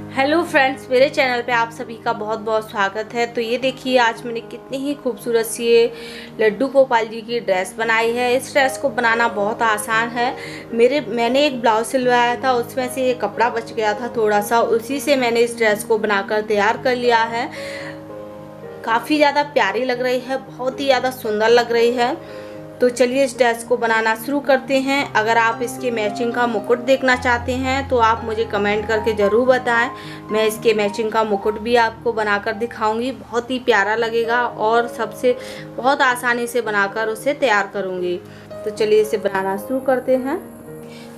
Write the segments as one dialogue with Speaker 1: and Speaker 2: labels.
Speaker 1: Hello friends, मेरे channel पे आप सभी का बहुत बहुत स्वागत है। तो ये देखिए, आज मैंने कितनी ही खूबसूरत सी ये लड्डू गोपाल जी की ड्रेस बनाई है। इस ड्रेस को बनाना बहुत आसान है। मैंने एक ब्लाउज सिलवाया था, उसमें से ये कपड़ा बच गया था थोड़ा सा, उसी से मैंने इस ड्रेस को बनाकर तैयार कर लिया है। काफ़ी ज़्यादा प्यारी लग रही है, बहुत ही ज़्यादा सुंदर लग रही है। तो चलिए इस ड्रेस को बनाना शुरू करते हैं। अगर आप इसके मैचिंग का मुकुट देखना चाहते हैं तो आप मुझे कमेंट करके ज़रूर बताएं। मैं इसके मैचिंग का मुकुट भी आपको बनाकर दिखाऊंगी। बहुत ही प्यारा लगेगा और सबसे बहुत आसानी से बनाकर उसे तैयार करूंगी। तो चलिए इसे बनाना शुरू करते हैं।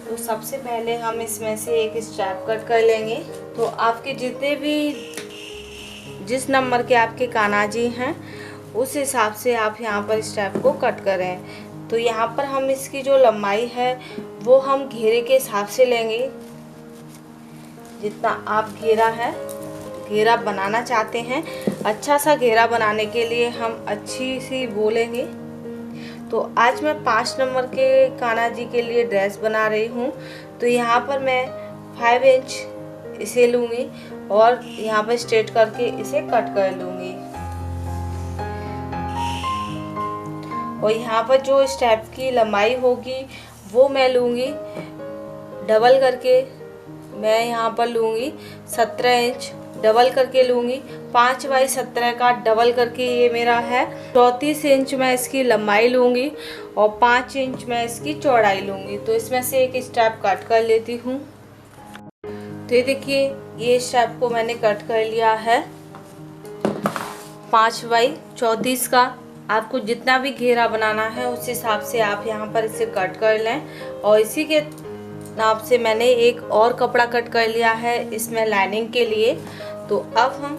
Speaker 1: तो सबसे पहले हम इसमें से एक स्ट्रैप कट कर लेंगे। तो आपके जितने भी जिस नंबर के आपके कान्हा जी हैं उस हिसाब से आप यहाँ पर स्ट्रैप को कट करें। तो यहाँ पर हम इसकी जो लंबाई है वो हम घेरे के हिसाब से लेंगे। जितना आप घेरा बनाना चाहते हैं, अच्छा सा घेरा बनाने के लिए हम अच्छी सी बोलेंगे। तो आज मैं 5 नंबर के कान्हा जी के लिए ड्रेस बना रही हूँ। तो यहाँ पर मैं 5 इंच इसे लूँगी और यहाँ पर स्ट्रेट करके इसे कट कर लूँगी। और यहाँ पर जो स्टेप की लंबाई होगी वो मैं लूँगी डबल करके। मैं यहाँ पर लूँगी 17 इंच डबल करके लूँगी। 5 बाई 17 का डबल करके ये मेरा है 34 इंच मैं इसकी लंबाई लूँगी और 5 इंच मैं इसकी चौड़ाई लूँगी। तो इसमें से एक स्टेप कट कर लेती हूँ। तो ये देखिए, ये स्टेप को मैंने कट कर लिया है 5 बाई 34 का। आपको जितना भी घेरा बनाना है उस हिसाब से आप यहाँ पर इसे कट कर लें। और इसी के नाप से मैंने एक और कपड़ा कट कर लिया है इसमें लाइनिंग के लिए। तो अब हम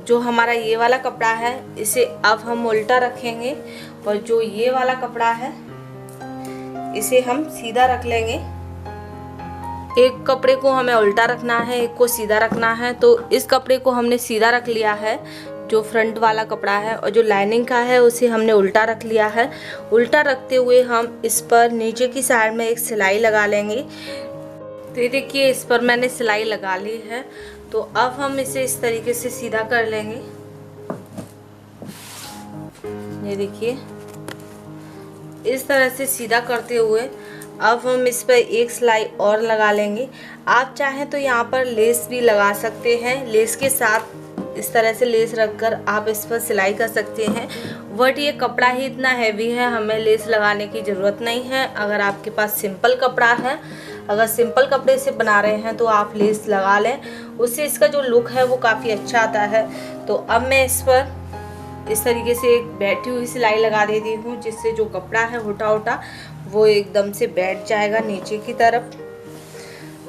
Speaker 1: जो हमारा ये वाला कपड़ा है इसे अब हम उल्टा रखेंगे और जो ये वाला कपड़ा है इसे हम सीधा रख लेंगे। एक कपड़े को हमें उल्टा रखना है, एक को सीधा रखना है। तो इस कपड़े को हमने सीधा रख लिया है जो फ्रंट वाला कपड़ा है, और जो लाइनिंग का है उसे हमने उल्टा रख लिया है। उल्टा रखते हुए हम इस पर नीचे की साइड में एक सिलाई लगा लेंगे। तो ये देखिए, इस पर मैंने सिलाई लगा ली है। तो अब हम इसे इस तरीके से सीधा कर लेंगे। ये देखिए, इस तरह से सीधा करते हुए अब हम इस पर एक सिलाई और लगा लेंगे। आप चाहें तो यहाँ पर लेस भी लगा सकते हैं। लेस के साथ इस तरह से लेस रखकर आप इस पर सिलाई कर सकते हैं। बट ये कपड़ा ही इतना हैवी है, हमें लेस लगाने की ज़रूरत नहीं है। अगर आपके पास सिंपल कपड़ा है, अगर सिंपल कपड़े से बना रहे हैं तो आप लेस लगा लें, उससे इसका जो लुक है वो काफ़ी अच्छा आता है। तो अब मैं इस पर इस तरीके से एक बैठी हुई सिलाई लगा देती हूँ, जिससे जो कपड़ा है होटा होटा वो एकदम से बैठ जाएगा नीचे की तरफ।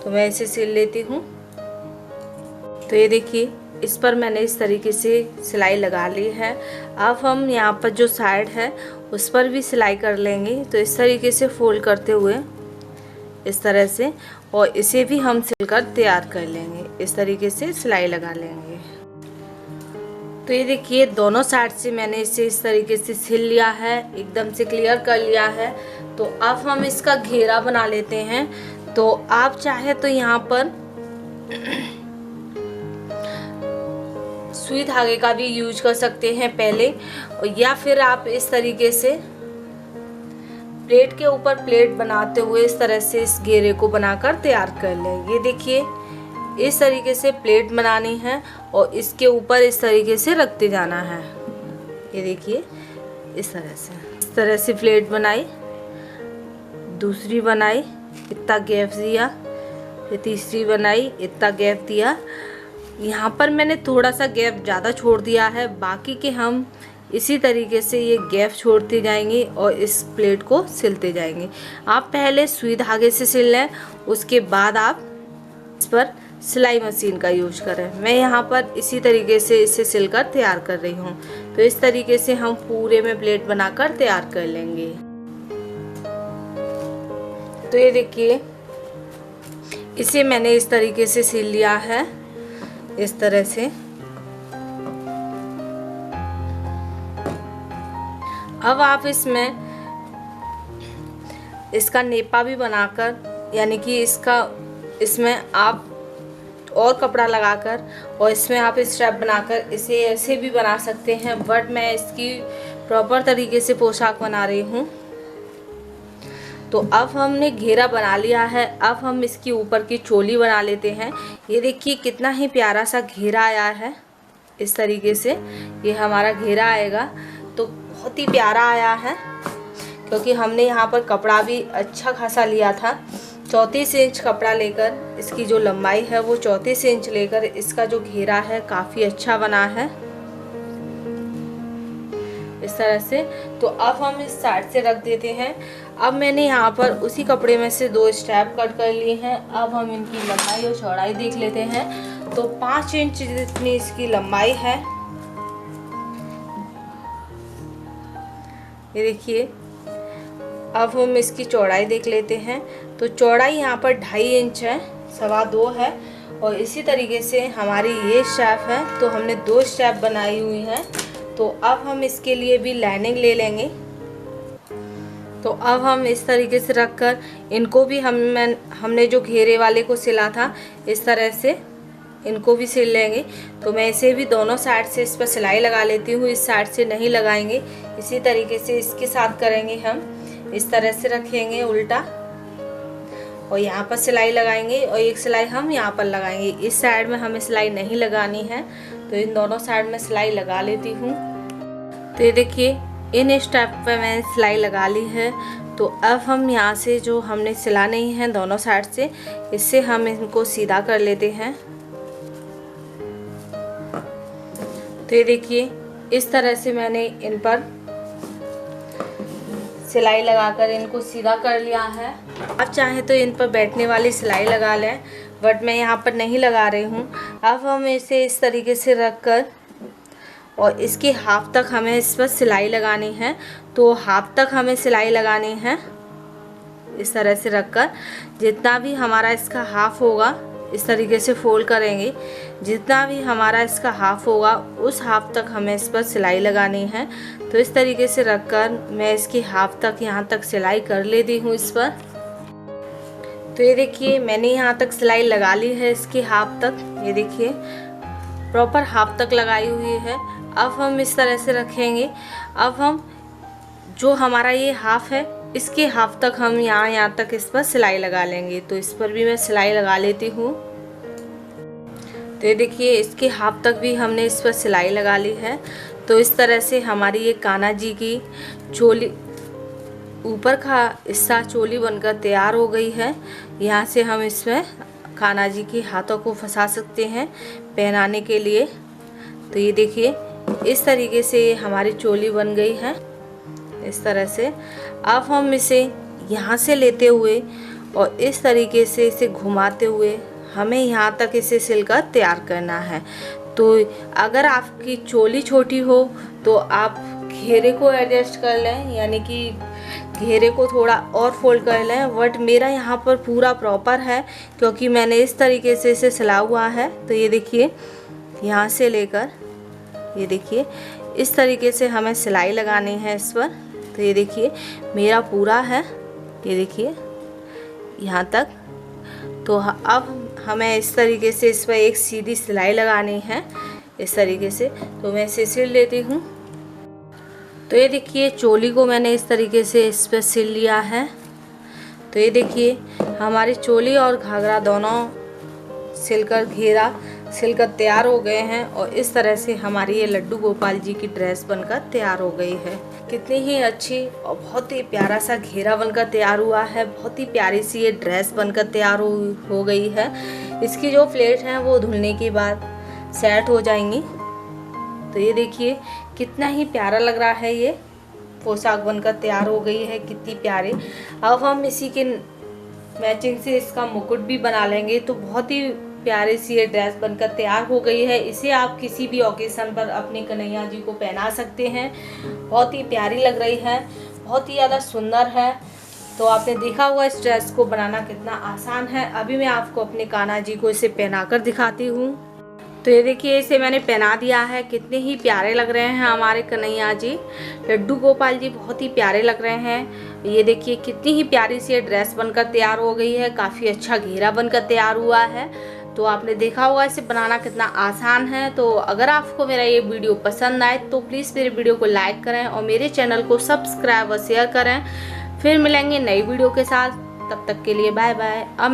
Speaker 1: तो मैं इसे सिल लेती हूँ। तो ये देखिए, इस पर मैंने इस तरीके से सिलाई लगा ली है। अब हम यहाँ पर जो साइड है उस पर भी सिलाई कर लेंगे। तो इस तरीके से फोल्ड करते हुए इस तरह से, और इसे भी हम सिलकर तैयार कर लेंगे। इस तरीके से सिलाई लगा लेंगे। तो ये देखिए, दोनों साइड से मैंने इसे इस तरीके से सिल लिया है, एकदम से क्लियर कर लिया है। तो अब हम इसका घेरा बना लेते हैं। तो आप चाहे तो यहाँ पर सुई धागे का भी यूज कर सकते हैं पहले, या फिर आप इस तरीके से प्लेट के ऊपर प्लेट बनाते हुए इस तरह से इस घेरे को बनाकर तैयार कर लें। ये देखिए, इस तरीके से प्लेट बनानी है और इसके ऊपर इस तरीके से रखते जाना है। ये देखिए, इस तरह से प्लेट बनाई, दूसरी बनाई, इतना गैप दिया, फिर तीसरी बनाई, इतना गैप दिया। यहाँ पर मैंने थोड़ा सा गैप ज़्यादा छोड़ दिया है, बाकी के हम इसी तरीके से ये गैप छोड़ते जाएंगे और इस प्लेट को सिलते जाएंगे। आप पहले सुई धागे से सिल लें, उसके बाद आप इस पर सिलाई मशीन का यूज करें। मैं यहाँ पर इसी तरीके से इसे सिलकर तैयार कर रही हूँ। तो इस तरीके से हम पूरे में प्लेट बनाकर तैयार कर लेंगे। तो ये देखिए, इसे मैंने इस तरीके से सिल लिया है, इस तरह से। अब आप इसमें इसका नेपा भी बनाकर, यानी कि इसमें आप और कपड़ा लगाकर और इसमें आप स्ट्रैप बनाकर इसे ऐसे भी बना सकते हैं, बट मैं इसकी प्रॉपर तरीके से पोशाक बना रही हूँ। तो अब हमने घेरा बना लिया है, अब हम इसकी ऊपर की चोली बना लेते हैं। ये देखिए कितना ही प्यारा सा घेरा आया है, इस तरीके से ये हमारा घेरा आएगा। तो बहुत ही प्यारा आया है, क्योंकि हमने यहाँ पर कपड़ा भी अच्छा खासा लिया था। 34 इंच कपड़ा लेकर इसकी जो लंबाई है वो 34 इंच लेकर इसका जो घेरा है काफ़ी अच्छा बना है, इस तरह से। तो अब हम इस साइड से रख देते हैं। अब मैंने यहाँ पर उसी कपड़े में से 2 स्ट्रैप कट कर लिए हैं। अब हम इनकी लंबाई और चौड़ाई देख लेते हैं। तो 5 इंच जितनी इसकी लंबाई है, ये देखिए। अब हम इसकी चौड़ाई देख लेते हैं। तो चौड़ाई यहाँ पर 2.5 इंच है, 2.25 है। और इसी तरीके से हमारी ये स्ट्रैप है, तो हमने 2 स्ट्रैप बनाई हुई हैं। तो अब हम इसके लिए भी लाइनिंग ले लेंगे। तो अब हम इस तरीके से रखकर इनको भी हमने जो घेरे वाले को सिला था, इस तरह से इनको भी सिल लेंगे। तो मैं इसे भी दोनों साइड से इस पर सिलाई लगा लेती हूँ, इस साइड से नहीं लगाएंगे। इसी तरीके से इसके साथ करेंगे हम, इस तरह से रखेंगे उल्टा और यहाँ पर सिलाई लगाएंगे और एक सिलाई हम यहाँ पर लगाएंगे। इस साइड में हमें सिलाई नहीं लगानी है, तो इन दोनों साइड में सिलाई लगा लेती हूँ। तो ये देखिए इन स्टेप पे मैंने सिलाई लगा ली है। तो अब हम यहाँ से जो हमने सिला नहीं है दोनों साइड से, इससे हम इनको सीधा कर लेते हैं। तो ये देखिए इस तरह से मैंने इन पर सिलाई लगाकर इनको सीधा कर लिया है। आप चाहें तो इन पर बैठने वाली सिलाई लगा लें, बट मैं यहाँ पर नहीं लगा रही हूँ। अब हम इसे इस तरीके से रख कर और इसकी हाफ तक हमें इस पर सिलाई लगानी है। तो हाफ तक हमें सिलाई लगानी है, इस तरह से रखकर जितना भी हमारा इसका हाफ होगा इस तरीके से फोल्ड करेंगे। जितना भी हमारा इसका हाफ होगा उस हाफ तक हमें इस पर सिलाई लगानी है। तो इस तरीके से रखकर मैं इसकी हाफ तक यहाँ तक सिलाई कर लेती हूँ इस पर। तो ये देखिए मैंने यहाँ तक सिलाई लगा ली है इसकी हाफ तक, ये देखिए प्रॉपर हाफ तक लगाई हुई है। अब हम इस तरह से रखेंगे। अब हम जो हमारा ये हाफ है इसके हाफ तक हम यहाँ तक इस पर सिलाई लगा लेंगे। तो इस पर भी मैं सिलाई लगा लेती हूँ। तो ये देखिए इसके हाफ तक भी हमने इस पर सिलाई लगा ली है। तो इस तरह से हमारी ये कान्हा जी की चोली ऊपर का हिस्सा चोली बनकर तैयार हो गई है। यहाँ से हम इसमें कान्हा जी के हाथों को फंसा सकते हैं पहनाने के लिए। तो ये देखिए इस तरीके से हमारी चोली बन गई है, इस तरह से। अब हम इसे यहाँ से लेते हुए और इस तरीके से इसे घुमाते हुए हमें यहाँ तक इसे सिलकर तैयार करना है। तो अगर आपकी चोली छोटी हो तो आप घेरे को एडजस्ट कर लें, यानी कि घेरे को थोड़ा और फोल्ड कर लें। बट मेरा यहाँ पर पूरा प्रॉपर है, क्योंकि मैंने इस तरीके से इसे सिला हुआ है। तो ये देखिए यहाँ से लेकर ये देखिए इस तरीके से हमें सिलाई लगानी है इस पर। तो ये देखिए मेरा पूरा है, ये देखिए यहाँ तक। तो अब हमें इस तरीके से इस पर एक सीधी सिलाई लगानी है, इस तरीके से। तो मैं इसे सिल लेती हूँ। तो ये देखिए चोली को मैंने इस तरीके से इस पर सिल लिया है। तो ये देखिए हमारी चोली और घाघरा दोनों सिलकर घेरा सिलकर तैयार हो गए हैं। और इस तरह से हमारी ये लड्डू गोपाल जी की ड्रेस बनकर तैयार हो गई है। कितनी ही अच्छी और बहुत ही प्यारा सा घेरा बनकर तैयार हुआ है। बहुत ही प्यारी सी ये ड्रेस बनकर तैयार हो गई है। इसकी जो प्लेट हैं वो धुलने के बाद सेट हो जाएंगी। तो ये देखिए कितना ही प्यारा लग रहा है, ये पोशाक बनकर तैयार हो गई है, कितनी प्यारी। अब हम इसी के मैचिंग से इसका मुकुट भी बना लेंगे। तो बहुत ही प्यारी सी ये ड्रेस बनकर तैयार हो गई है। इसे आप किसी भी ओकेज़न पर अपने कन्हैया जी को पहना सकते हैं। बहुत ही प्यारी लग रही है, बहुत ही ज़्यादा सुंदर है। तो आपने देखा हुआ इस ड्रेस को बनाना कितना आसान है। अभी मैं आपको अपने कान्हा जी को इसे पहनाकर दिखाती हूँ। तो ये देखिए इसे मैंने पहना दिया है, कितने ही प्यारे लग रहे हैं हमारे कन्हैया जी, लड्डू गोपाल जी बहुत ही प्यारे लग रहे हैं। ये देखिए कितनी ही प्यारी सी ड्रेस बनकर तैयार हो गई है, काफ़ी अच्छा घेरा बनकर तैयार हुआ है। तो आपने देखा होगा इसे बनाना कितना आसान है। तो अगर आपको मेरा ये वीडियो पसंद आए तो प्लीज़ मेरे वीडियो को लाइक करें और मेरे चैनल को सब्सक्राइब और शेयर करें। फिर मिलेंगे नई वीडियो के साथ, तब तक के लिए बाय बाय। अब